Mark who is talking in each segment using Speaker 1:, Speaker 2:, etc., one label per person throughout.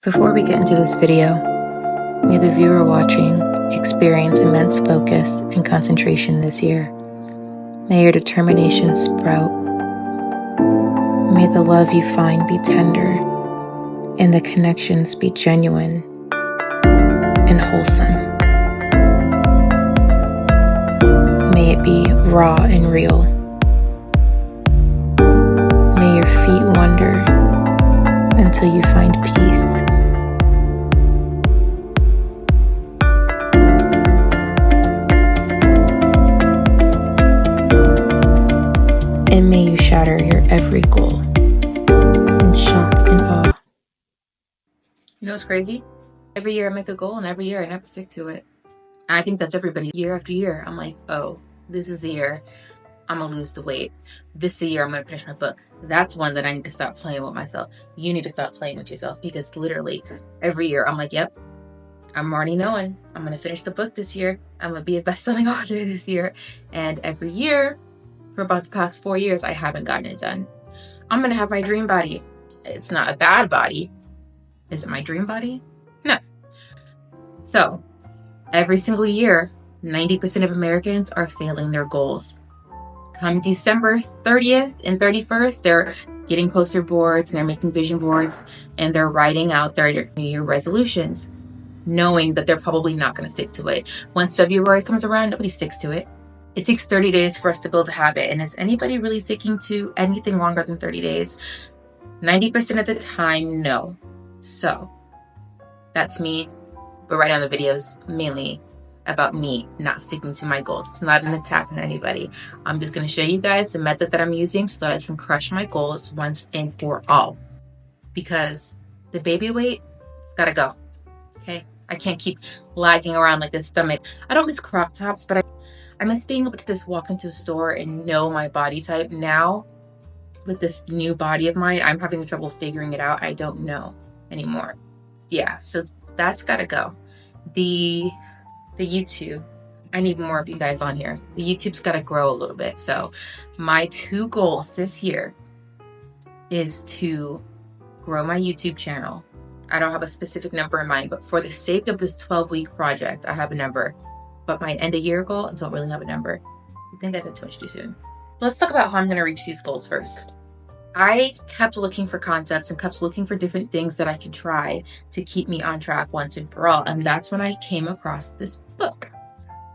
Speaker 1: Before we get into this video, may the viewer watching experience immense focus and concentration this year. May your determination sprout. May the love you find be tender and the connections be genuine and wholesome. May it be raw and real. May your feet wander until you find peace. And may you shatter your every goal in shock and awe. You know what's crazy? Every year I make a goal and every year I never stick to it. And I think that's everybody. Year after year, I'm like, oh, this is the year I'm gonna lose the weight. This is the year I'm gonna finish my book. That's one that I need to stop playing with myself. You need to stop playing with yourself, because literally every year I'm like, yep, I'm already knowing I'm gonna finish the book this year. I'm gonna be a best-selling author this year. And every year for about the past 4 years, I haven't gotten it done. I'm gonna have my dream body. It's not a bad body. Is it my dream body? No. So every single year, 90% of Americans are failing their goals. Come December 30th and 31st, they're getting poster boards and they're making vision boards and they're writing out their New Year resolutions, knowing that they're probably not going to stick to it. Once February comes around, nobody sticks to it. It takes 30 days for us to build a habit. And is anybody really sticking to anything longer than 30 days? 90% of the time, no. So that's me. But right now the video's mainly about me not sticking to my goals. It's not an attack on anybody. I'm just going to show you guys the method that I'm using so that I can crush my goals once and for all. Because the baby weight, it's got to go. Okay? I can't keep lagging around like this stomach. I don't miss crop tops, but I miss being able to just walk into a store and know my body type. Now, with this new body of mine, I'm having trouble figuring it out. I don't know anymore. Yeah, so that's got to go. The YouTube, I need more of you guys on here. The YouTube's got to grow a little bit. So my 2 goals this year is to grow my YouTube channel. I don't have a specific number in mind, but for the sake of this 12-week project, I have a number. But my end of year goal, I don't really have a number. I think I said too much too soon. Let's talk about how I'm going to reach these goals first. I kept looking for concepts and kept looking for different things that I could try to keep me on track once and for all. And that's when I came across this book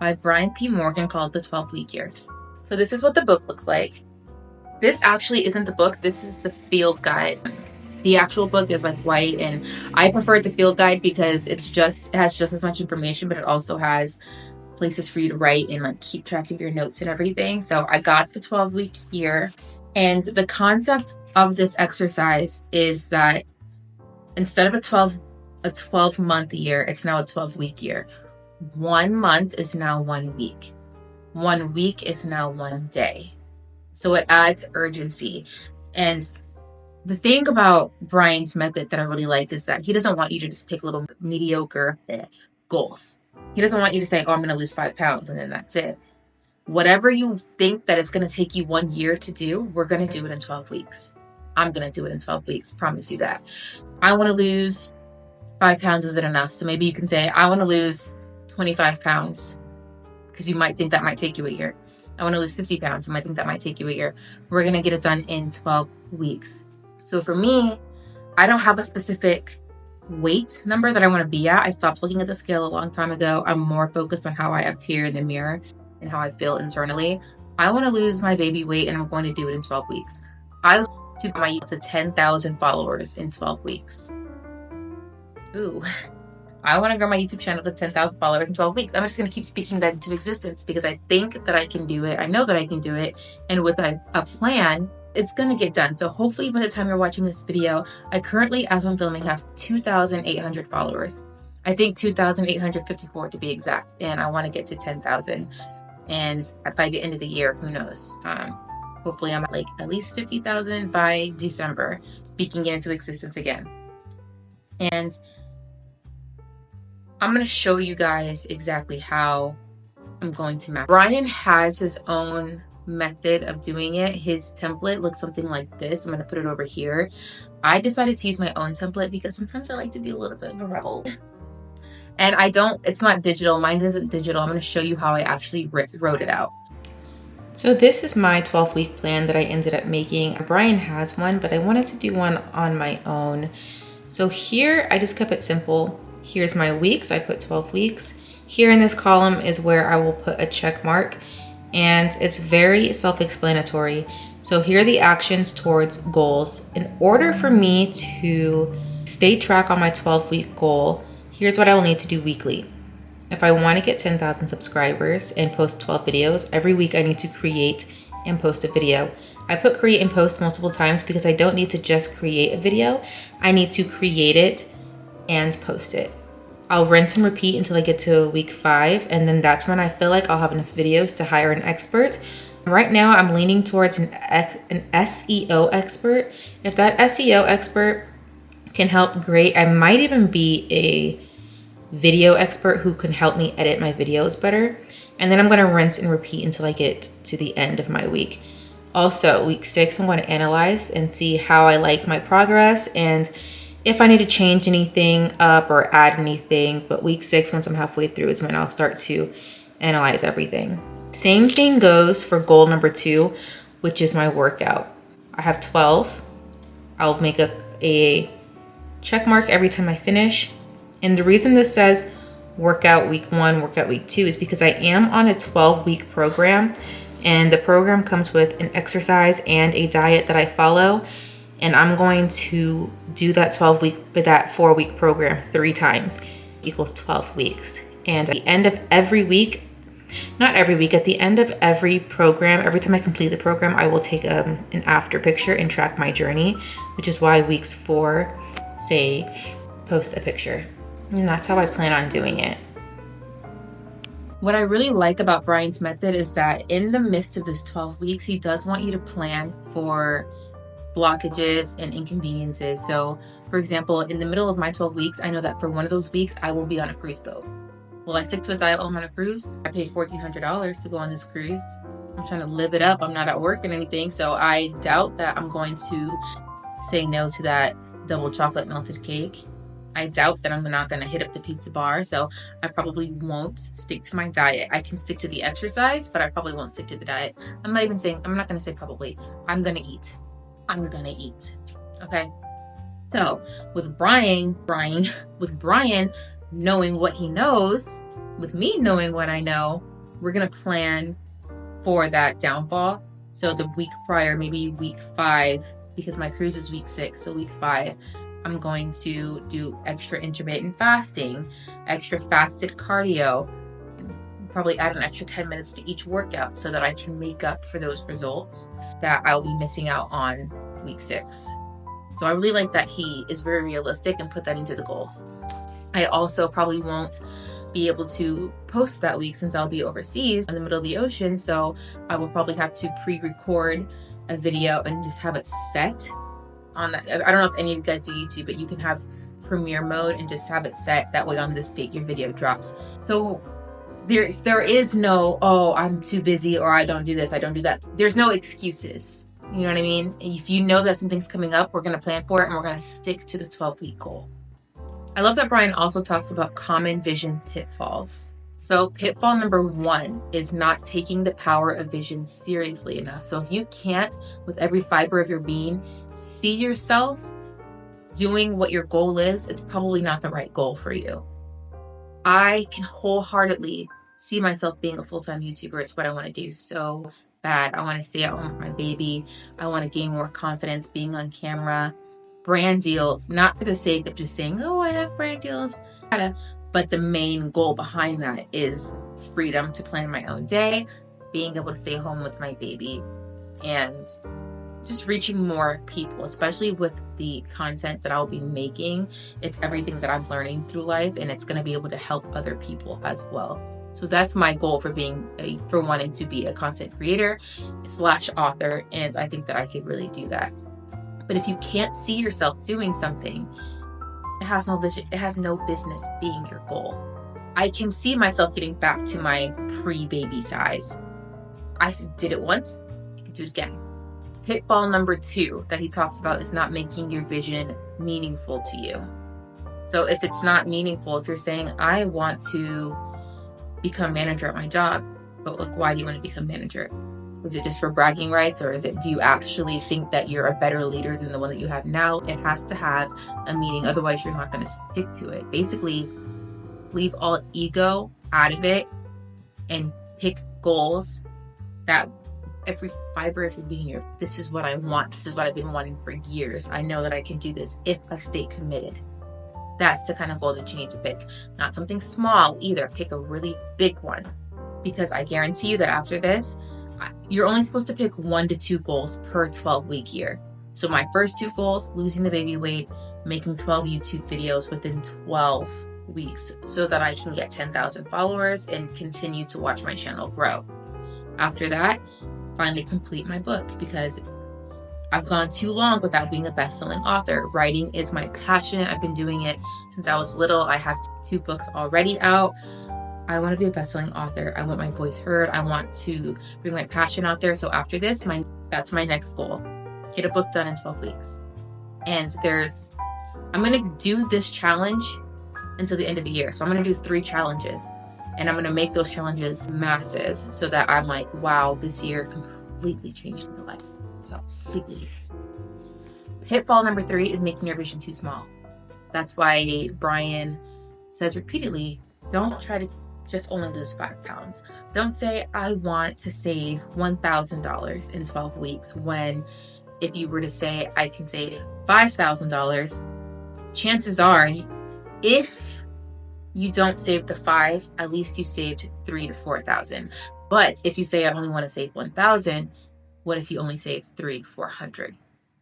Speaker 1: by Brian P. Morgan called The 12-Week Year. So this is what the book looks like. This actually isn't the book. This is the field guide. The actual book is like white, and I prefer the field guide because it has just as much information, but it also has places for you to write and like keep track of your notes and everything. So I got the 12-week year. And the concept of this exercise is that instead of a 12-month year, it's now a 12-week year. 1 month is now 1 week. 1 week is now 1 day. So it adds urgency. And the thing about Brian's method that I really like is that he doesn't want you to just pick little mediocre goals. He doesn't want you to say, oh, I'm going to lose 5 pounds and then that's it. Whatever you think that it's going to take you 1 year to do, we're going to do it in 12 weeks. I'm going to do it in 12 weeks. Promise you that. I want to lose 5 pounds. Is it enough? So maybe you can say, I want to lose 25 pounds, because you might think that might take you a year. I want to lose 50 pounds. You might think that might take you a year. We're going to get it done in 12 weeks. So for me, I don't have a specific weight number that I want to be at. I stopped looking at the scale a long time ago. I'm more focused on how I appear in the mirror and how I feel internally. I want to lose my baby weight, and I'm going to do it in 12 weeks. I want to get my to 10,000 followers in 12 weeks. Ooh. I want to grow my YouTube channel to 10,000 followers in 12 weeks. I'm just going to keep speaking that into existence because I think that I can do it. I know that I can do it. And with a plan, it's going to get done. So hopefully by the time you're watching this video, I currently, as I'm filming, have 2,800 followers. I think 2,854 to be exact. And I want to get to 10,000. And by the end of the year, who knows? Hopefully I'm at at least 50,000 by December, speaking it into existence again. And I'm going to show you guys exactly how I'm going to map. Brian has his own method of doing it. His template looks something like this. I'm going to put it over here. I decided to use my own template because sometimes I like to be a little bit of a rebel. And it's not digital. Mine isn't digital. I'm going to show you how I actually wrote it out. So this is my 12-week plan that I ended up making. Brian has one, but I wanted to do one on my own. So here I just kept it simple. Here's my weeks. I put 12 weeks. Here in this column is where I will put a check mark, and it's very self-explanatory. So here are the actions towards goals. In order for me to stay track on my 12-week goal, here's what I will need to do weekly. If I want to get 10,000 subscribers and post 12 videos, every week I need to create and post a video. I put create and post multiple times because I don't need to just create a video. I need to create it and post it. I'll rinse and repeat until I get to week 5, and then that's when I feel like I'll have enough videos to hire an expert. Right now I'm leaning towards an SEO expert. If that SEO expert can help, great. I might even be a video expert who can help me edit my videos better. And then I'm going to rinse and repeat until I get to the end of my week. Also, week 6, I'm going to analyze and see how I like my progress and if I need to change anything up or add anything. But week 6, once I'm halfway through, is when I'll start to analyze everything. Same thing goes for goal number 2, which is my workout. I have 12. I'll make a check mark every time I finish. And the reason this says workout week 1, workout week 2 is because I am on a 12-week program, and the program comes with an exercise and a diet that I follow. And I'm going to do that 4-week program 3 times, equals 12 weeks. And at the end of every week, not every week, at the end of every program, every time I complete the program, I will take an after picture and track my journey, which is why weeks 4 say post a picture. And that's how I plan on doing it. What I really like about Brian's method is that in the midst of this 12 weeks, he does want you to plan for blockages and inconveniences. So for example, in the middle of my 12 weeks, I know that for one of those weeks, I will be on a cruise boat. Will I stick to a diet while I'm on a cruise? I paid $1,400 to go on this cruise. I'm trying to live it up. I'm not at work or anything. So I doubt that I'm going to say no to that double chocolate melted cake. I doubt that I'm not going to hit up the pizza bar, so I probably won't stick to my diet. I can stick to the exercise, but I probably won't stick to the diet. I'm not going to say probably. I'm going to eat. I'm going to eat. Okay? So with Brian knowing what he knows, with me knowing what I know, we're going to plan for that downfall. So the week prior, maybe week 5, because my cruise is week 6, so week 5, I'm going to do extra intermittent fasting, extra fasted cardio, probably add an extra 10 minutes to each workout so that I can make up for those results that I'll be missing out on week 6. So I really like that he is very realistic and put that into the goals. I also probably won't be able to post that week since I'll be overseas in the middle of the ocean. So I will probably have to pre-record a video and just have it set on that. I don't know if any of you guys do YouTube, but you can have premiere mode and just have it set. That way on this date your video drops. So there is no, oh, I'm too busy, or I don't do this, I don't do that. There's no excuses. You know what I mean? If you know that something's coming up, we're going to plan for it and we're going to stick to the 12-week goal. I love that Brian also talks about common vision pitfalls. So pitfall number 1 is not taking the power of vision seriously enough. So if you can't, with every fiber of your being, see yourself doing what your goal is, it's probably not the right goal for you. I can wholeheartedly see myself being a full-time YouTuber. It's what I want to do so bad. I want to stay at home with my baby. I want to gain more confidence being on camera. Brand deals, not for the sake of just saying, oh, I have brand deals, but the main goal behind that is freedom to plan my own day, being able to stay home with my baby, and just reaching more people, especially with the content that I'll be making. It's everything that I'm learning through life, and it's going to be able to help other people as well. So that's my goal for wanting to be a content creator / author, and I think that I could really do that. But if you can't see yourself doing something, it has no vision, it has no business being your goal. I can see myself getting back to my pre-baby size. I did it once, I can do it again. Pitfall number 2 that he talks about is not making your vision meaningful to you. So if it's not meaningful, if you're saying, I want to become manager at my job, but like, why do you want to become manager? Is it just for bragging rights, or do you actually think that you're a better leader than the one that you have now? It has to have a meaning, otherwise you're not going to stick to it. Basically, leave all ego out of it and pick goals that every fiber of your being, this is what I want, this is what I've been wanting for years. I know that I can do this if I stay committed. That's the kind of goal that you need to pick. Not something small either. Pick a really big one, because I guarantee you that after this, you're only supposed to pick 1 to 2 goals per 12-week year. So my first 2 goals, losing the baby weight, making 12 YouTube videos within 12 weeks so that I can get 10,000 followers and continue to watch my channel grow. After that, finally complete my book, because I've gone too long without being a best-selling author. Writing is my passion. I've been doing it since I was little. I have 2 books already out. I want to be a best-selling author. I want my voice heard. I want to bring my passion out there. So after this, that's my next goal. Get a book done in 12 weeks. And I'm going to do this challenge until the end of the year. So I'm going to do 3 challenges. And I'm going to make those challenges massive so that I'm like, wow, this year completely changed my life. Completely. Pitfall number 3 is making your vision too small. That's why Brian says repeatedly, don't try to just only lose 5 pounds. Don't say, I want to save $1,000 in 12 weeks, when if you were to say, I can save $5,000, chances are, if you don't save the 5, at least you saved 3 to 4,000. But if you say, I only want to save 1,000, what if you only save 3 to 400?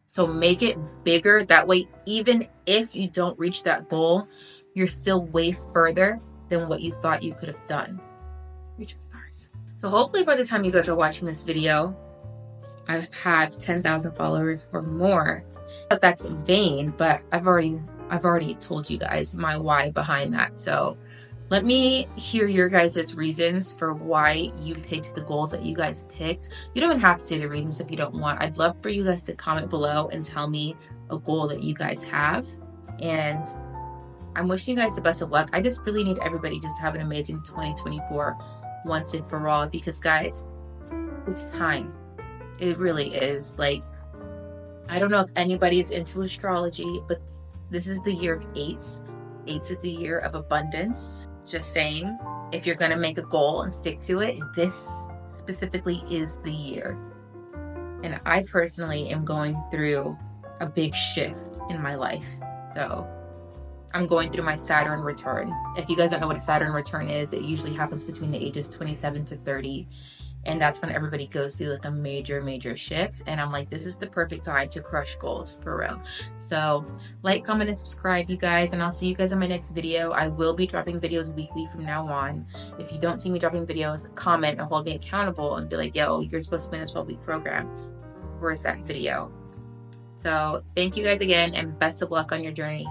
Speaker 1: So make it bigger. That way, even if you don't reach that goal, you're still way further than what you thought you could have done. Reach the stars. So hopefully by the time you guys are watching this video, I have 10,000 followers or more. But that's vain, but I've already told you guys my why behind that. So let me hear your guys' reasons for why you picked the goals that you guys picked. You don't even have to say the reasons if you don't want. I'd love for you guys to comment below and tell me a goal that you guys have. And I'm wishing you guys the best of luck. I just really need everybody just to have an amazing 2024 once and for all, because guys, it's time. It really is. Like, I don't know if anybody is into astrology, but this is the year of 8s. 8s is the year of abundance. Just saying, if you're going to make a goal and stick to it, this specifically is the year. And I personally am going through a big shift in my life. So I'm going through my Saturn return. If you guys don't know what a Saturn return is, it usually happens between the ages 27 to 30. And that's when everybody goes through like a major shift. And I'm like, this is the perfect time to crush goals, for real. So like, comment, and subscribe, you guys. And I'll see you guys in my next video. I will be dropping videos weekly from now on. If you don't see me dropping videos, comment and hold me accountable and be like, yo, you're supposed to be in this 12-week program. Where's that video? So thank you guys again, and best of luck on your journeys.